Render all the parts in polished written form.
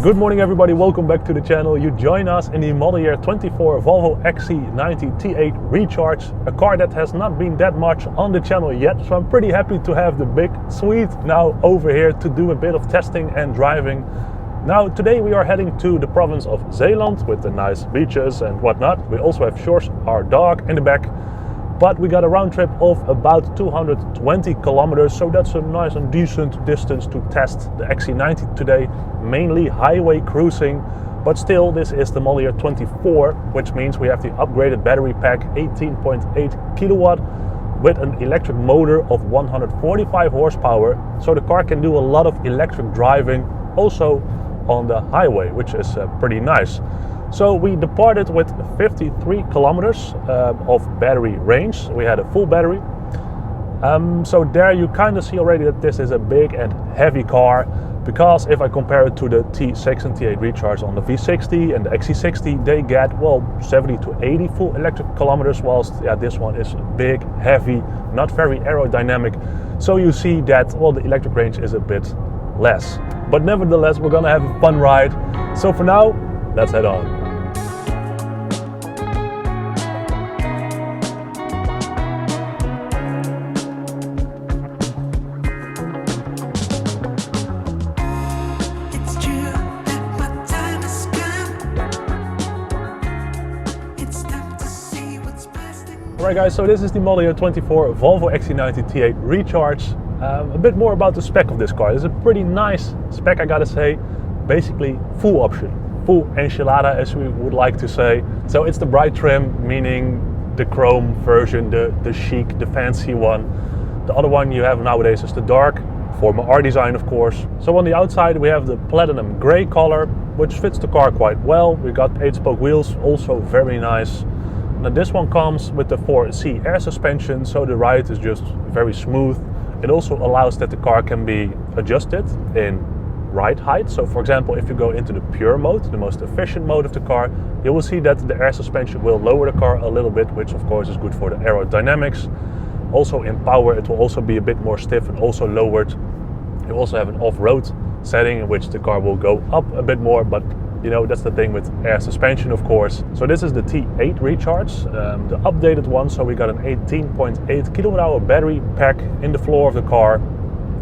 Good morning everybody, welcome back to the channel. You join us in the model year 24 Volvo XC90 T8 Recharge, a car that has not been that much on the channel yet, so I'm pretty happy to have the big Swede now over here to do a bit of testing and driving. Now today we are heading to the province of Zeeland with the nice beaches and whatnot. We also have Sjors, our dog, in the back. But we got a round trip of about 220 kilometers, so that's a nice and decent distance to test the XC90 today. Mainly highway cruising, but still this is the model year 24, which means we have the upgraded battery pack, 18.8 kilowatt, with an electric motor of 145 horsepower. So the car can do a lot of electric driving, also on the highway, which is pretty nice. So we departed with 53 kilometers of battery range. We had a full battery. So there you kind of see already that this is a big and heavy car, because if I compare it to the T6 and T8 Recharge on the V60 and the XC60, they get, well, 70 to 80 full electric kilometers, whilst this one is big, heavy, not very aerodynamic. So you see that, well, the electric range is a bit less. But nevertheless, we're gonna have a fun ride. So for now, let's head on. Alright guys, so this is the model year 24 Volvo XC90 T8 Recharge. A bit more about the spec of this car. It's a pretty nice spec, I gotta say. Basically full option, full enchilada as we would like to say. So it's the bright trim, meaning the chrome version, the chic, the fancy one. The other one you have nowadays is the dark, former R design of course. So on the outside we have the platinum grey color, which fits the car quite well. We got 8-spoke wheels, also very nice. Now this one comes with the 4C air suspension, so the ride is just very smooth. It also allows that the car can be adjusted in ride height. So for example, if you go into the pure mode, the most efficient mode of the car, you will see that the air suspension will lower the car a little bit, which of course is good for the aerodynamics. Also in power, it will also be a bit more stiff and also lowered. You also have an off-road setting in which the car will go up a bit more, but you know, that's the thing with air suspension, of course. So this is the T8 Recharge, the updated one. So we got an 18.8 kilowatt hour battery pack in the floor of the car,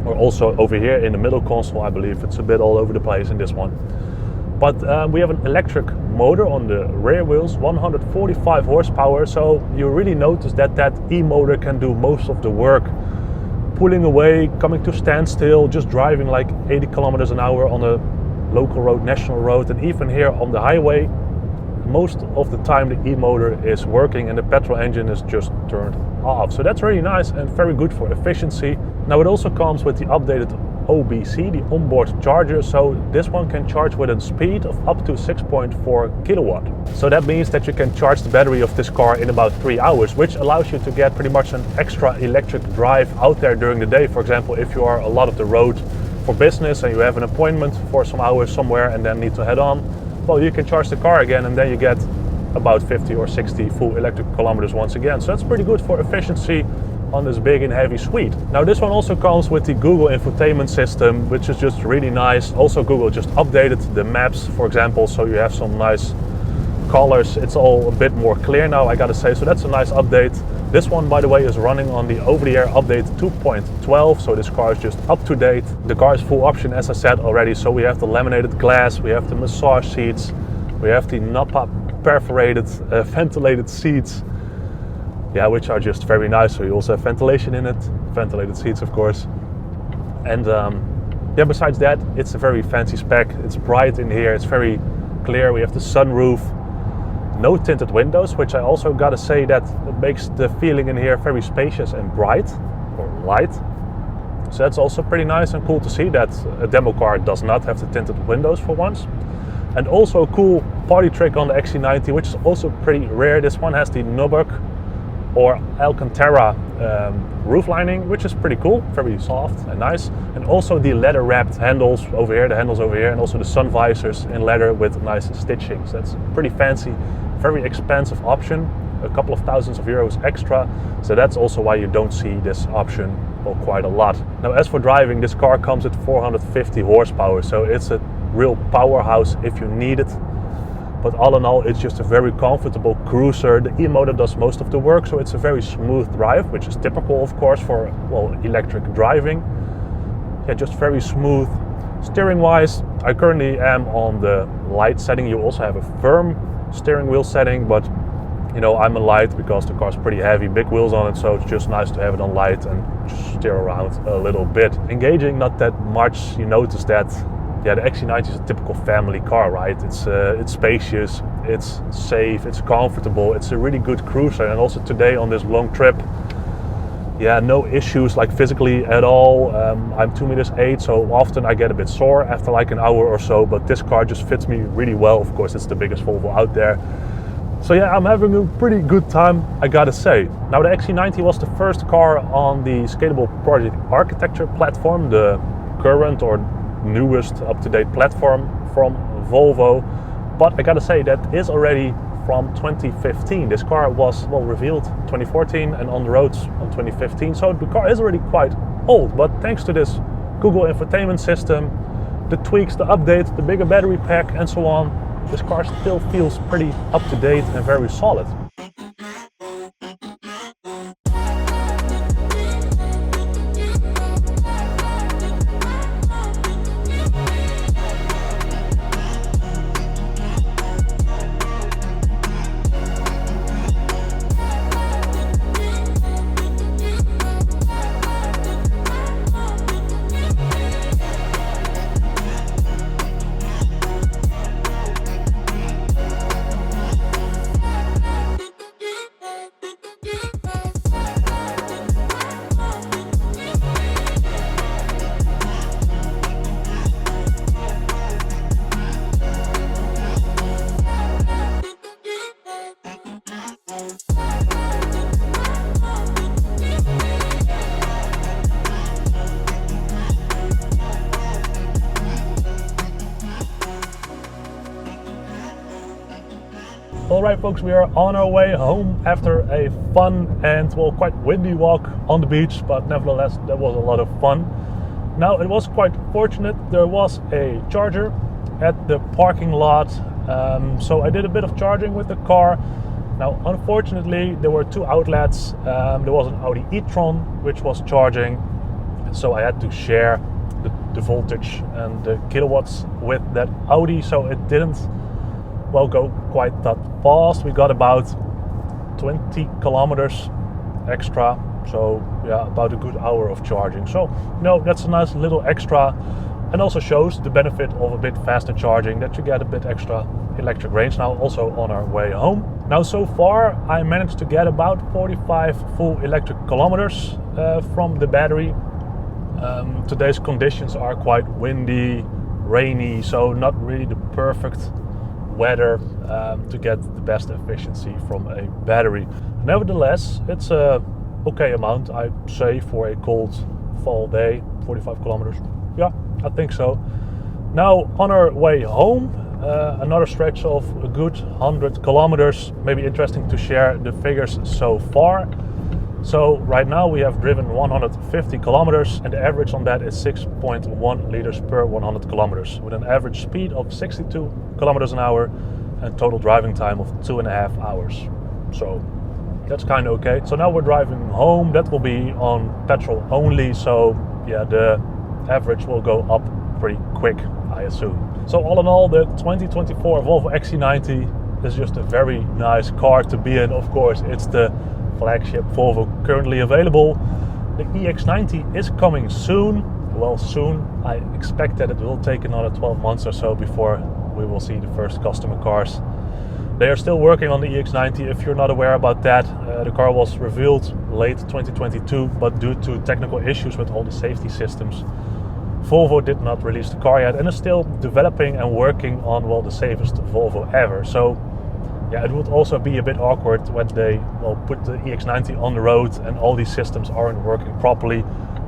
or also over here in the middle console. I believe it's a bit all over the place in this one. But we have an electric motor on the rear wheels, 145 horsepower. So you really notice that e-motor can do most of the work. Pulling away, coming to standstill, just driving like 80 kilometers an hour on a local road, national road, and even here on the highway, most of the time the e-motor is working and the petrol engine is just turned off. So that's really nice and very good for efficiency. Now it also comes with the updated OBC, the onboard charger. So this one can charge with a speed of up to 6.4 kilowatt. So that means that you can charge the battery of this car in about 3 hours, which allows you to get pretty much an extra electric drive out there during the day. For example, if you are a lot of the road for business and you have an appointment for some hours somewhere and then need to head on, well, you can charge the car again and then you get about 50 or 60 full electric kilometers once again. So that's pretty good for efficiency on this big and heavy Swede. Now this one also comes with the Google infotainment system, which is just really nice. Also Google just updated the maps, for example, so you have some nice colors. It's all a bit more clear now, I gotta say, so that's a nice update. This one, by the way, is running on the over-the-air update 2.12, so this car is just up to date. The car is full option, as I said already, so we have the laminated glass, we have the massage seats, we have the Napa perforated ventilated seats, which are just very nice. So you also have ventilation in it, ventilated seats of course. And besides that, it's a very fancy spec. It's bright in here, it's very clear. We have the sunroof. No tinted windows, which I also gotta say that it makes the feeling in here very spacious and bright, or light. So that's also pretty nice and cool to see that a demo car does not have the tinted windows for once. And also a cool party trick on the XC90, which is also pretty rare. This one has the Nubuck or Alcantara roof lining, which is pretty cool, very soft and nice. And also the leather wrapped handles over here, the handles over here, and also the sun visors in leather with nice stitching. So that's pretty fancy, very expensive option, a couple of thousands of euros extra. So that's also why you don't see this option quite a lot. Now as for driving, this car comes at 450 horsepower, so it's a real powerhouse if you need it. But all in all, it's just a very comfortable cruiser. The e-motor does most of the work, so it's a very smooth drive, which is typical, of course, for, well, electric driving. Yeah, just very smooth. Steering wise, I currently am on the light setting. You also have a firm steering wheel setting, but you know, I'm a light because the car's pretty heavy, big wheels on it, so it's just nice to have it on light and just steer around a little bit. Engaging, not that much. You notice that, yeah, the XC90 is a typical family car, right? It's spacious, it's safe, it's comfortable, it's a really good cruiser. And also today on this long trip, yeah, no issues like physically at all. I'm 2 meters 8, so often I get a bit sore after like an hour or so, but this car just fits me really well. Of course, it's the biggest Volvo out there. So yeah, I'm having a pretty good time, I gotta say. Now, the XC90 was the first car on the scalable project architecture platform, the current or newest up-to-date platform from Volvo. But I gotta say, that is already from 2015. This car was, well, revealed 2014 and on the roads on 2015. So the car is already quite old, but thanks to this Google infotainment system, the tweaks, the updates, the bigger battery pack and so on, this car still feels pretty up to date and very solid. Alright folks, we are on our way home after a fun and, well, quite windy walk on the beach, but nevertheless that was a lot of fun. Now, it was quite fortunate, there was a charger at the parking lot, so I did a bit of charging with the car. Now, unfortunately, there were two outlets. There was an Audi e-tron which was charging, so I had to share the voltage and the kilowatts with that Audi, so it didn't, well, go quite that fast. We got about 20 kilometers extra, so yeah, about a good hour of charging. So, you know, that's a nice little extra, and also shows the benefit of a bit faster charging, that you get a bit extra electric range. Now, also on our way home. Now, so far I managed to get about 45 full electric kilometers from the battery. Today's conditions are quite windy, rainy, so not really the perfect weather to get the best efficiency from a battery. Nevertheless, it's a okay amount, I'd say, for a cold fall day. 45 kilometers, yeah, I think so. Now, on our way home, another stretch of a good 100 kilometers. Maybe interesting to share the figures so far. So right now we have driven 150 kilometers, and the average on that is 6.1 liters per 100 kilometers, with an average speed of 62 kilometers an hour and total driving time of 2.5 hours. So that's kind of okay. So now we're driving home. That will be on petrol only, so yeah, the average will go up pretty quick, I assume. So all in all, the 2024 Volvo XC90 is just a very nice car to be in. Of course, it's the flagship Volvo currently available. The EX90 is coming soon. Well, soon. I expect that it will take another 12 months or so before we will see the first customer cars. They are still working on the EX90. If you're not aware about that, the car was revealed late 2022, but due to technical issues with all the safety systems, Volvo did not release the car yet and is still developing and working on, well, the safest Volvo ever. So yeah, it would also be a bit awkward when they, well, put the EX90 on the road and all these systems aren't working properly,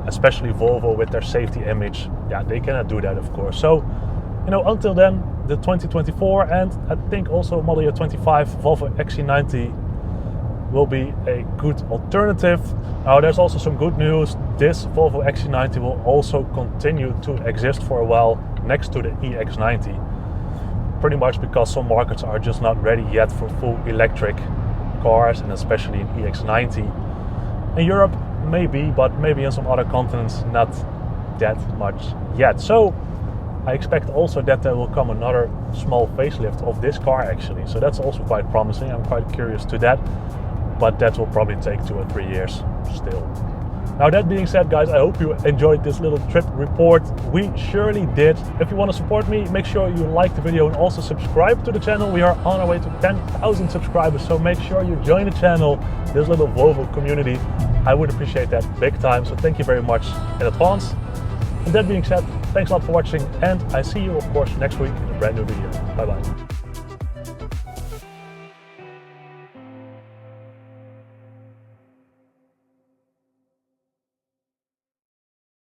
especially Volvo with their safety image. Yeah, they cannot do that, of course. So, you know, until then, the 2024 and I think also model year 25 Volvo XC90 will be a good alternative. Now, there's also some good news. This Volvo XC90 will also continue to exist for a while, next to the EX90. Pretty much because some markets are just not ready yet for full electric cars, and especially in EX90. In Europe, maybe, but maybe in some other continents, not that much yet. So I expect also that there will come another small facelift of this car actually. So that's also quite promising. I'm quite curious to that, but that will probably take 2 or 3 years still. Now that being said, guys, I hope you enjoyed this little trip report. We surely did. If you want to support me, make sure you like the video and also subscribe to the channel. We are on our way to 10,000 subscribers, so make sure you join the channel, this little Volvo community. I would appreciate that big time, so thank you very much in advance. And that being said, thanks a lot for watching, and I see you, of course, next week in a brand new video. Bye bye.